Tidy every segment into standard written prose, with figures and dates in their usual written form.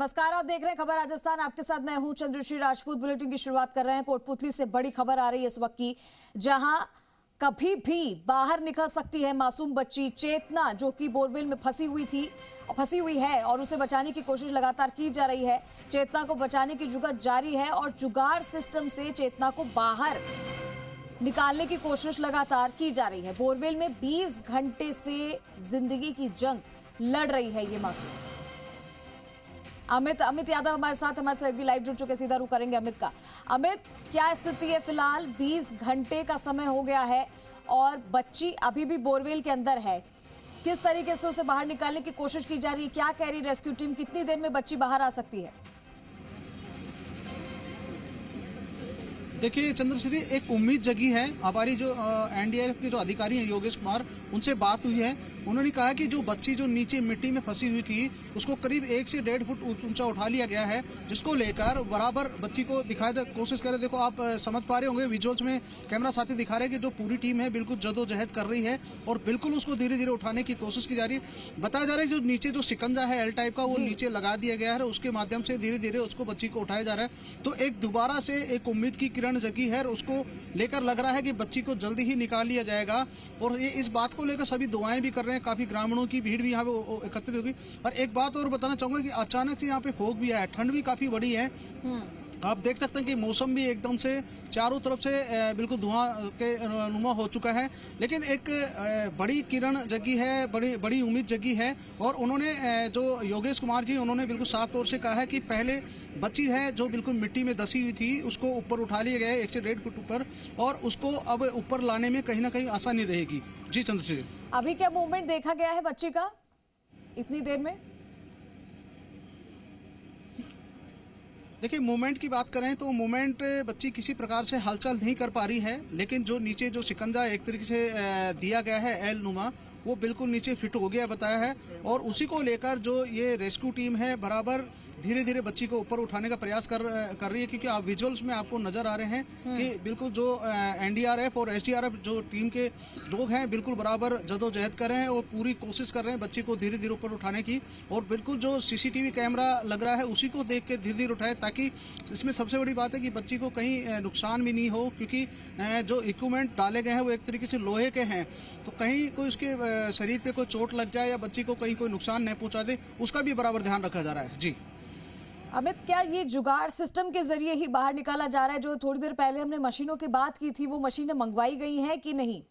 नमस्कार, आप देख रहे हैं खबर राजस्थान। आपके साथ मैं हूं चंद्रश्री राजपूत। बुलेटिन की शुरुआत कर रहे हैं कोटपुतली से। बड़ी खबर आ रही है इस वक्त की, जहां कभी भी बाहर निकल सकती है मासूम बच्ची चेतना, जो कि बोरवेल में फंसी हुई है और उसे बचाने की कोशिश लगातार की जा रही है। चेतना को बचाने की जुगत जारी है और जुगाड़ सिस्टम से चेतना को बाहर निकालने की कोशिश लगातार की जा रही है। बोरवेल में 20 घंटे से जिंदगी की जंग लड़ रही है ये मासूम। अमित यादव हमारे साथ सहयोगी लाइव जुड़ चुके, सीधा रुख करेंगे अमित का। अमित, क्या स्थिति है फिलहाल? 20 घंटे का समय हो गया है और बच्ची अभी भी बोरवेल के अंदर है। किस तरीके से उसे बाहर निकालने की कोशिश की जा रही है? क्या कह रही रेस्क्यू टीम? कितनी देर में बच्ची बाहर आ सकती है? देखिए चंद्रश्री, एक उम्मीद जगी है। हमारी जो एनडीआरएफ के जो अधिकारी हैं योगेश कुमार, उनसे बात हुई है। उन्होंने कहा कि जो बच्ची जो नीचे मिट्टी में फंसी हुई थी उसको करीब 1 से 1.5 फुट ऊंचा उठा लिया गया है, जिसको लेकर बराबर बच्ची को दिखाने की कोशिश करें। देखो, आप समझ पा रहे होंगे, विजुअल्स में कैमरा साथी दिखा रहे हैं कि जो पूरी टीम है बिल्कुल जदोजहद कर रही है और बिल्कुल उसको धीरे धीरे उठाने की कोशिश की जा रही है। बताया जा रहा है जो नीचे जो शिकंजा है एल टाइप का, वो नीचे लगा दिया गया है। उसके माध्यम से धीरे धीरे उसको बच्ची को उठाया जा रहा है। तो एक दोबारा से एक उम्मीद की किरण जगी है, उसको लेकर लग रहा है कि बच्ची को जल्दी ही निकाल लिया जाएगा। और ये इस बात को लेकर सभी दुआएं भी कर रहे हैं। काफी ग्रामीणों की भीड़ भी यहाँ पे एकत्रित होगी। और एक बात और बताना चाहूंगा कि अचानक से यहाँ पे फोग भी आया, ठंड भी काफी बड़ी है। आप देख सकते हैं कि मौसम भी एकदम से चारों तरफ से बिल्कुल धुआं के नुमा हो चुका है। लेकिन एक बड़ी किरण जगी है, बड़ी उम्मीद जगी है। और उन्होंने जो योगेश कुमार जी, उन्होंने बिल्कुल साफ तौर से कहा है कि पहले बच्ची है जो बिल्कुल मिट्टी में दसी हुई थी, उसको ऊपर उठा लिया गया है 1 से 1.5 फुट ऊपर, और उसको अब ऊपर लाने में कहीं ना कहीं आसानी रहेगी। जी चंद्रश्री, अभी क्या मूवमेंट देखा गया है बच्ची का इतनी देर में? देखिए, मूवमेंट की बात करें तो मूवमेंट बच्ची किसी प्रकार से हलचल नहीं कर पा रही है। लेकिन जो नीचे जो शिकंजा एक तरीके से दिया गया है एल नुमा, वो बिल्कुल नीचे फिट हो गया बताया है। और उसी को लेकर जो ये रेस्क्यू टीम है बराबर धीरे धीरे बच्ची को ऊपर उठाने का प्रयास कर रही है। क्योंकि आप विजुअल्स में आपको नजर आ रहे हैं कि बिल्कुल जो एनडीआरएफ और एसडीआरएफ जो टीम के लोग हैं बिल्कुल बराबर जदोजहद कर रहे हैं और पूरी कोशिश कर रहे हैं बच्ची को धीरे धीरे ऊपर उठाने की। और बिल्कुल जो सीसीटीवी कैमरा लग रहा है उसी को देख के धीरे धीरे उठाए, ताकि इसमें सबसे बड़ी बात है कि बच्ची को कहीं नुकसान भी नहीं हो। क्योंकि जो इक्विपमेंट डाले गए हैं वो एक तरीके से लोहे के हैं, तो कहीं कोई उसके शरीर पे कोई चोट लग जाए या बच्ची को कहीं कोई नुकसान नहीं पहुंचा दे, उसका भी बराबर ध्यान रखा जा रहा है। जी अमित, क्या ये जुगाड़ सिस्टम के जरिए ही बाहर निकाला जा रहा है? जो थोड़ी देर पहले हमने मशीनों की बात की थी, वो मशीनें मंगवाई गई हैं कि नहीं?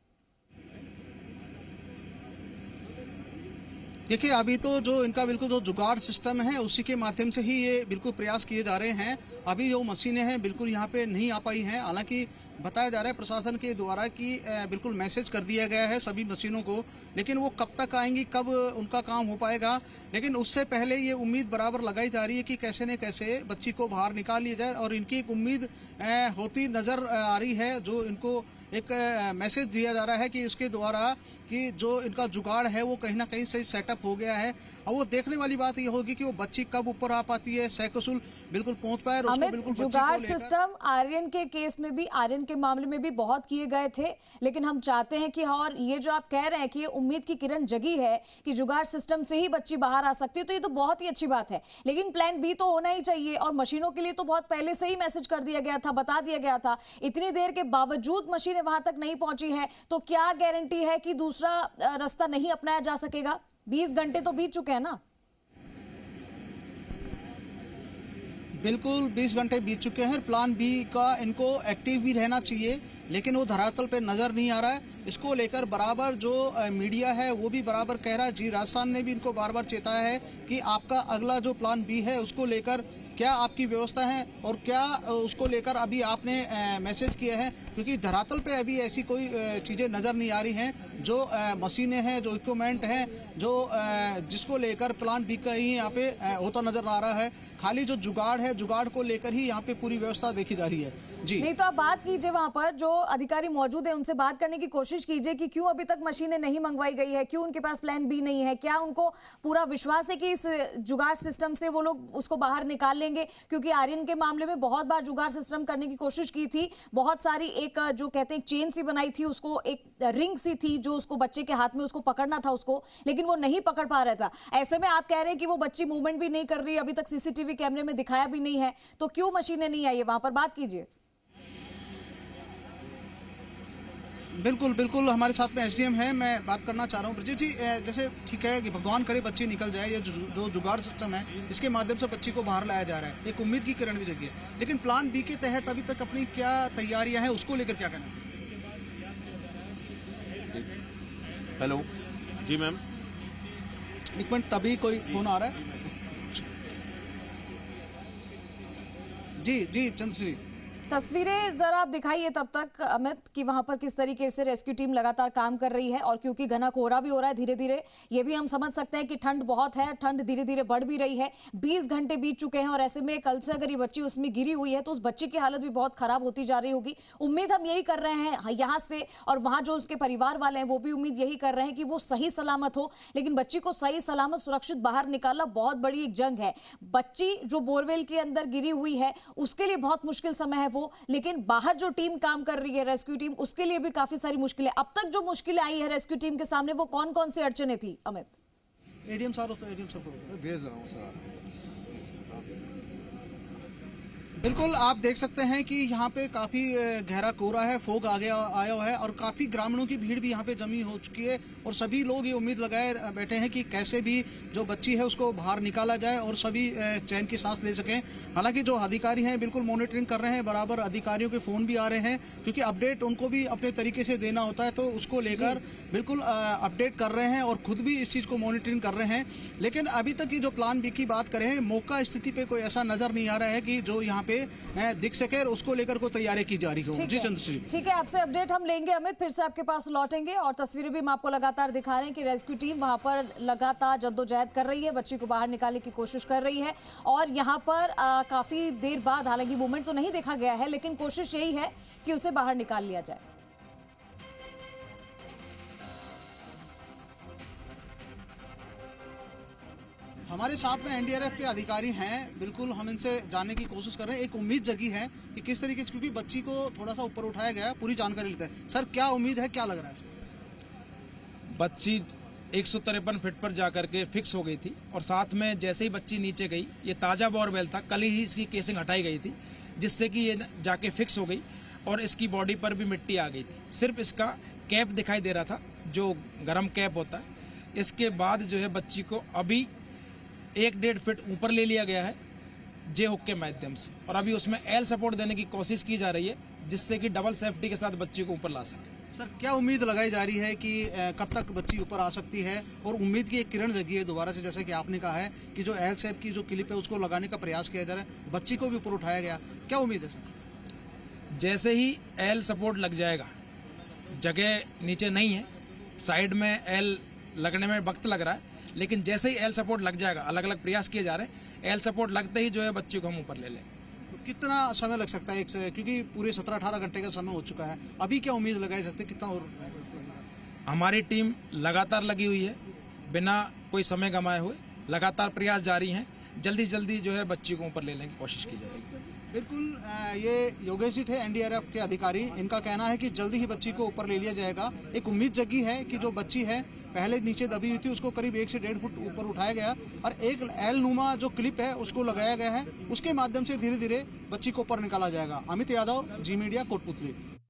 देखिए, अभी तो जो इनका बिल्कुल जो जुगाड़ सिस्टम है उसी के माध्यम से ही ये बिल्कुल प्रयास किए जा रहे हैं। अभी जो मशीनें हैं बिल्कुल यहाँ पे नहीं आ पाई हैं। हालांकि बताया जा रहा है प्रशासन के द्वारा कि बिल्कुल मैसेज कर दिया गया है सभी मशीनों को, लेकिन वो कब तक आएंगी, कब उनका काम हो पाएगा। लेकिन उससे पहले ये उम्मीद बराबर लगाई जा रही है कि कैसे न कैसे बच्ची को बाहर निकाल लिया जाए। और इनकी एक उम्मीद होती नजर आ रही है, जो इनको एक मैसेज दिया जा रहा है कि उसके द्वारा कि जो इनका जुगाड़ है वो कहीं ना कहीं सही सेटअप हो गया है। अब वो देखने वाली बात ये होगी कि वो बच्ची कब ऊपर आ पाती है, सैकसुल बिल्कुल पहुंच पाए। अमित, जुगाड़ सिस्टम आर्यन के केस में भी, आर्यन के मामले में भी बहुत किए गए थे। लेकिन हम चाहते हैं कि, और ये जो आप कह रहे हैं कि ये उम्मीद की किरण जगी है कि जुगाड़ सिस्टम से ही बच्ची बाहर आ सकती है, तो ये तो बहुत ही अच्छी बात है। लेकिन प्लान बी तो होना ही चाहिए। और मशीनों के लिए तो बहुत पहले से ही मैसेज कर दिया गया था, बता दिया गया था। इतनी देर के बावजूद मशीनें वहां तक नहीं पहुंची है, तो क्या गारंटी है कि दूसरा रास्ता नहीं अपनाया जा सकेगा? 20 घंटे तो बीत चुके हैं ना। बिल्कुल 20 घंटे बीत चुके हैं। प्लान बी का इनको एक्टिव भी रहना चाहिए, लेकिन वो धरातल पे नजर नहीं आ रहा है। इसको लेकर बराबर जो मीडिया है वो भी बराबर कह रहा है। जी राजस्थान ने भी इनको बार बार चेताया है कि आपका अगला जो प्लान बी है उसको लेकर क्या आपकी व्यवस्था है और क्या उसको लेकर अभी आपने मैसेज किया है। क्योंकि धरातल पे अभी ऐसी कोई चीज़ें नज़र नहीं आ रही हैं। जो मशीनें हैं, जो इक्विपमेंट हैं, जो जिसको लेकर प्लान बी का ही यहाँ पे होता नजर आ रहा है। खाली जो जुगाड़ है, जुगाड़ को लेकर ही यहाँ पे पूरी व्यवस्था देखी जा रही है। जी नहीं तो आप बात कीजिए, वहां पर जो अधिकारी मौजूद है उनसे बात करने की कोशिश कीजिए कि क्यों अभी तक मशीनें नहीं मंगवाई गई है, क्यों उनके पास प्लान बी नहीं है। क्या उनको पूरा विश्वास है कि इस जुगाड़ सिस्टम से वो लोग उसको बाहर निकाल लेंगे? लेंगे, क्योंकि आर्यन के मामले में बहुत बार जुगाड़ सिस्टम करने की कोशिश की थी, बहुत सारी एक जो कहते हैं चेन सी बनाई थी, उसको एक रिंग सी थी जो उसको बच्चे के हाथ में उसको पकड़ना था उसको, लेकिन वो नहीं पकड़ पा रहा था। ऐसे में आप कह रहे हैं कि वो बच्ची मूवमेंट भी नहीं कर रही, अभी तक सीसीटीवी कैमरे में दिखाया भी नहीं है, तो क्यों मशीनें नहीं आई है वहां पर? बात कीजिए। बिल्कुल बिल्कुल, हमारे साथ में एसडीएम है, मैं बात करना चाह रहा हूँ। ब्रजेश जी, जैसे ठीक है कि भगवान करे बच्ची निकल जाए, ये जो जुगाड़ सिस्टम है इसके माध्यम से बच्ची को बाहर लाया जा रहा है, एक उम्मीद की किरण भी जगी है, लेकिन प्लान बी के तहत अभी तक अपनी क्या तैयारियां हैं, उसको लेकर क्या कहना है? हेलो जी मैम। एक मिनट, अभी कोई फोन आ रहा है। जी जी चंद्रश्री, तस्वीरें जरा आप दिखाइए तब तक अमित, कि वहां पर किस तरीके से रेस्क्यू टीम लगातार काम कर रही है, और क्योंकि घना कोहरा भी हो रहा है धीरे धीरे, ये भी हम समझ सकते हैं कि ठंड बहुत है, ठंड धीरे धीरे बढ़ भी रही है, 20 घंटे बीत चुके हैं, और ऐसे में कल से अगर ये बच्ची उसमें गिरी हुई है तो उस बच्ची की हालत भी बहुत खराब होती जा रही होगी। उम्मीद हम यही कर रहे हैं यहाँ से, और वहां जो उसके परिवार वाले हैं वो भी उम्मीद यही कर रहे हैं कि वो सही सलामत हो, लेकिन बच्ची को सही सलामत सुरक्षित बाहर निकालना बहुत बड़ी एक जंग है। बच्ची जो बोरवेल के अंदर गिरी हुई है उसके लिए बहुत मुश्किल समय है वो, लेकिन बाहर जो टीम काम कर रही है रेस्क्यू टीम, उसके लिए भी काफी सारी मुश्किलें। अब तक जो मुश्किलें आई है रेस्क्यू टीम के सामने वो कौन कौन सी अड़चने थी अमित? एडीएम साहब, तो एडीएम साहब को भेज रहा हूँ सर। बिल्कुल, आप देख सकते हैं कि यहाँ पे काफ़ी गहरा कोहरा है, फोग आया हुआ है, और काफ़ी ग्रामीणों की भीड़ भी यहाँ पे जमी हो चुकी है, और सभी लोग ये उम्मीद लगाए बैठे हैं कि कैसे भी जो बच्ची है उसको बाहर निकाला जाए और सभी चैन की सांस ले सकें। हालांकि जो अधिकारी हैं बिल्कुल मॉनिटरिंग कर रहे हैं, बराबर अधिकारियों के फ़ोन भी आ रहे हैं, क्योंकि अपडेट उनको भी अपने तरीके से देना होता है, तो उसको लेकर बिल्कुल अपडेट कर रहे हैं और खुद भी इस चीज़ को मॉनिटरिंग कर रहे हैं। लेकिन अभी तक की जो प्लान बी की बात करें, मौका स्थिति पे कोई ऐसा नज़र नहीं आ रहा है कि जो यहाँ पे दिख सके, और उसको लेकर कोई तैयारी की जा रही हो। जी चंद्रश्री, ठीक है, आपसे अपडेट हम लेंगे अमित, फिर से आपके पास लौटेंगे, और तस्वीरें भी हम आपको लगातार दिखा रहे हैं कि रेस्क्यू टीम वहां पर लगातार जद्दोजहद कर रही है, बच्ची को बाहर निकालने की कोशिश कर रही है, और यहाँ पर काफी देर बाद, हालांकि मूवमेंट तो नहीं देखा गया है, लेकिन कोशिश यही है कि उसे बाहर निकाल लिया जाए। हमारे साथ में एनडीआरएफ के अधिकारी हैं, बिल्कुल हम इनसे जानने की कोशिश कर रहे हैं। एक उम्मीद जगी है कि किस तरीके से, क्योंकि बच्ची को थोड़ा सा ऊपर उठाया गया, पूरी जानकारी लेते हैं। सर, क्या उम्मीद है, क्या लग रहा है? बच्ची 153 फीट पर जाकर के फिक्स हो गई थी, और साथ में जैसे ही बच्ची नीचे गई, ये ताज़ा बोरवेल था, कल ही इसकी केसिंग हटाई गई थी, जिससे कि ये जाके फिक्स हो गई, और इसकी बॉडी पर भी मिट्टी आ गई थी। सिर्फ इसका कैप दिखाई दे रहा था, जो गर्म कैप होता है। इसके बाद जो है बच्ची को अभी 1-1.5 फीट ऊपर ले लिया गया है जे हुक के माध्यम से, और अभी उसमें एल सपोर्ट देने की कोशिश की जा रही है, जिससे कि डबल सेफ्टी के साथ बच्ची को ऊपर ला सके। सर, क्या उम्मीद लगाई जा रही है कि कब तक बच्ची ऊपर आ सकती है, और उम्मीद की एक किरण जगी है दोबारा से, जैसे कि आपने कहा है कि जो एल शेप की जो क्लिप है उसको लगाने का प्रयास किया जा रहा है, बच्ची को भी ऊपर उठाया गया, क्या उम्मीद है सर? जैसे ही एल सपोर्ट लग जाएगा, जगह नीचे नहीं है, साइड में एल लगने में वक्त लग रहा है, लेकिन जैसे ही एल सपोर्ट लग जाएगा, अलग अलग प्रयास किए जा रहे हैं, एल सपोर्ट लगते ही जो है बच्ची को हम ऊपर ले लेंगे। तो कितना समय लग सकता है क्योंकि पूरे 17-18 घंटे का समय हो चुका है, अभी क्या उम्मीद लगाई सकते, कितना और? हमारी टीम लगातार लगी हुई है, बिना कोई समय गंवाए हुए लगातार प्रयास जारी हैं, जल्दी से जल्दी जो है बच्ची को ऊपर ले लेने की कोशिश की जाएगी। बिल्कुल, ये योगेश जी थे एनडीआरएफ के अधिकारी, इनका कहना है कि जल्दी ही बच्ची को ऊपर ले लिया जाएगा। एक उम्मीद जगी है कि जो बच्ची है पहले नीचे दबी हुई थी, उसको करीब 1 से 1.5 फुट ऊपर उठाया गया, और एक एल नुमा जो क्लिप है उसको लगाया गया है, उसके माध्यम से धीरे धीरे बच्ची को ऊपर निकाला जाएगा। अमित यादव, जी मीडिया, कोटपुतली।